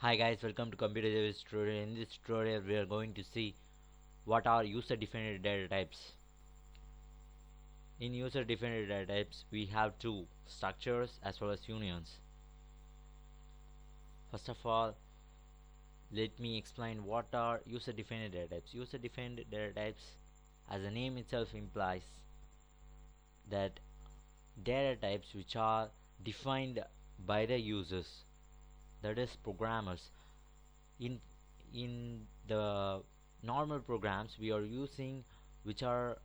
Hi guys, welcome to Computer Service Tutorial. In this tutorial we are going to see what are user defined data types. In user defined data types we have two structures as well as unions. First of all, let me explain what are user defined data types. User defined data types, as the name itself implies, that data types which are defined by the users, that is programmers. In the normal programs we are using, which are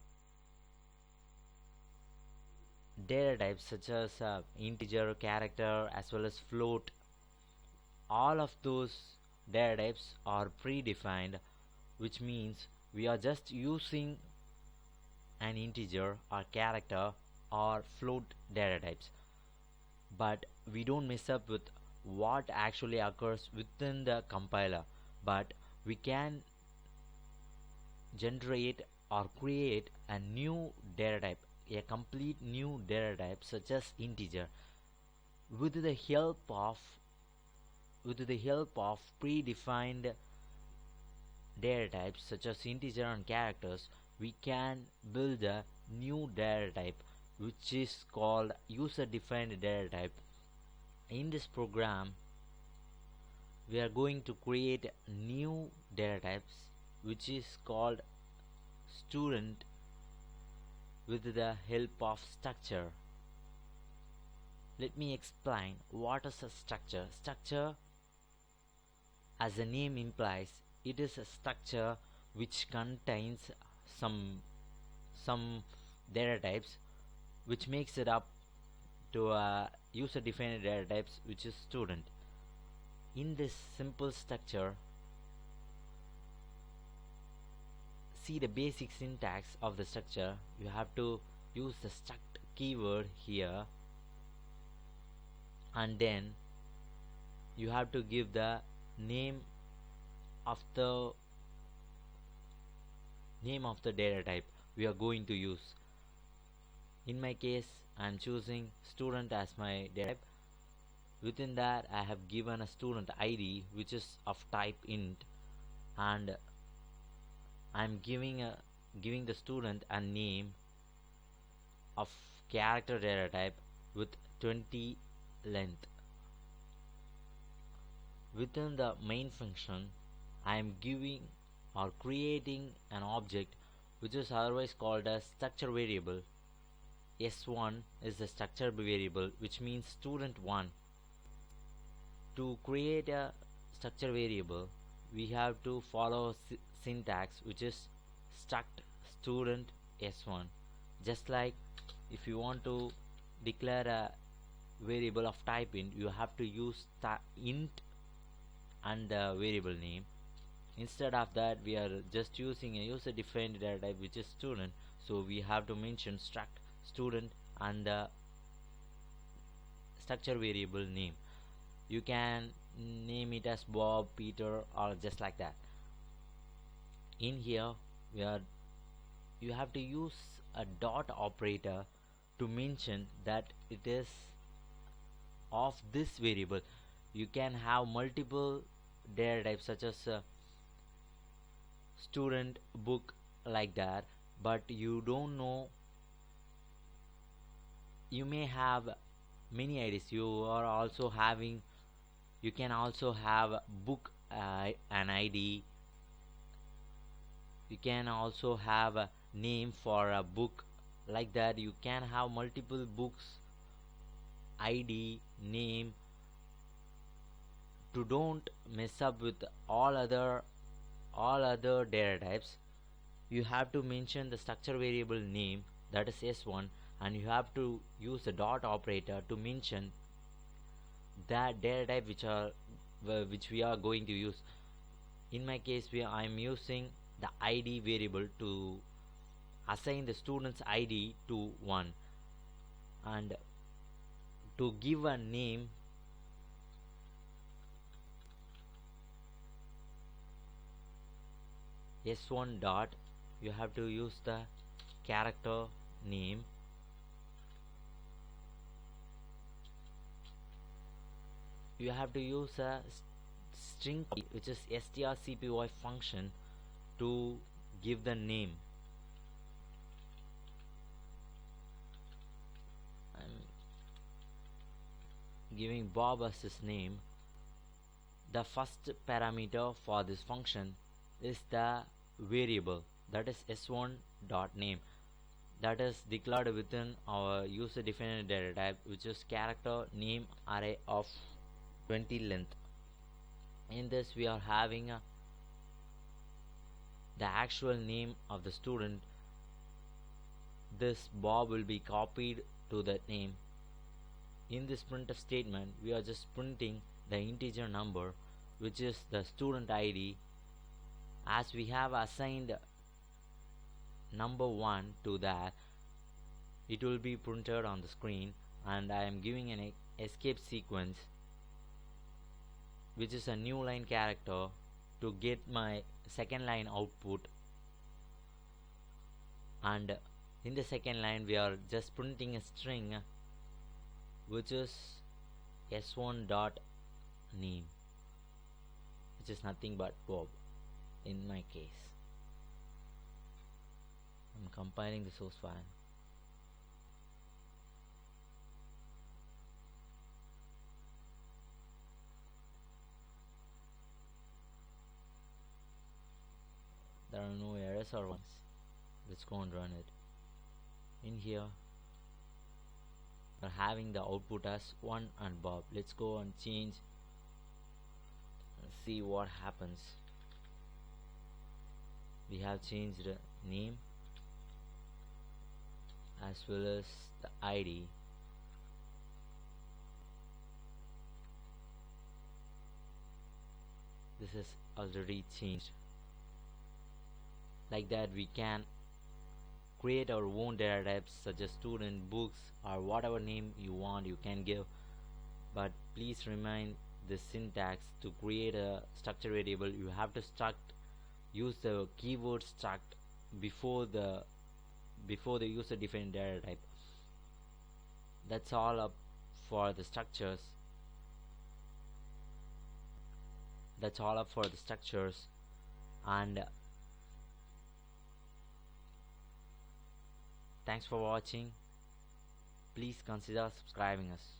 data types such as integer, character as well as float. All of those data types are predefined, which means we are just using an integer or character or float data types, but we don't mess up with what actually occurs within the compiler. But we can generate or create a new data type, a complete new data type such as integer, with the help of predefined data types such as integer and characters. We can build a new data type which is called user defined data type. In this program we are going to create new data types which is called student with the help of structure. Let me explain what is a structure. Structure, as the name implies, it is a structure which contains some data types, which makes it up to a user defined data types which is student. In this simple structure, see the basic syntax of the structure. You have to use the struct keyword here, and then you have to give the name of the data type we are going to use. In my case, I am choosing student as my data type. Within that, I have given a student ID which is of type int, and I am giving the student a name of character data type with 20 length. Within the main function, I am giving or creating an object which is otherwise called as structure variable. S1 is the structure variable, which means student1. To create a structure variable, we have to follow syntax which is struct student s1. Just like if you want to declare a variable of type int, you have to use int and the variable name. Instead of that, we are just using a user defined data type which is student, so we have to mention struct student and the structure variable name. You can name it as Bob, Peter, or just like that. In here you have to use a dot operator to mention that it is of this variable. You can have multiple data types such as student, book, like that, but you don't know, you may have many IDs. You can also have book an ID. You can also have a name for a book, like that. You can have multiple books ID name. To don't mess up with all other data types, you have to mention the structure variable name, that is s1, and you have to use the dot operator to mention that data type which we are going to use. In my case, I am using the ID variable to assign the student's ID to 1, and to give a name s1 dot, you have to use the character name. You have to use a string which is strcpy function to give the name. I'm giving Bob as his name. The first parameter for this function is the variable, that is s1 dot name, that is declared within our user defined data type, which is character name array of 20 length. In this we are having the actual name of the student. This Bob will be copied to that name. In this printf statement we are just printing the integer number, which is the student ID. As we have assigned number 1 to that, it will be printed on the screen, and I am giving an escape sequence, which is a new line character to get my second line output. And in the second line we are just printing a string, which is s1 dot name, which is nothing but Bob in my case. I'm compiling the source file. There are no errors or ones. Let's go and run it. In here we're having the output as 1 and Bob. Let's go and change and see what happens. We have changed the name as well as the ID. This is already changed. Like that we can create our own data types such as student, books, or whatever name you want you can give. But please remind the syntax: to create a structure variable you have to use the keyword struct before the user defined data type. That's all up for the structures. And thanks for watching. Please consider subscribing us.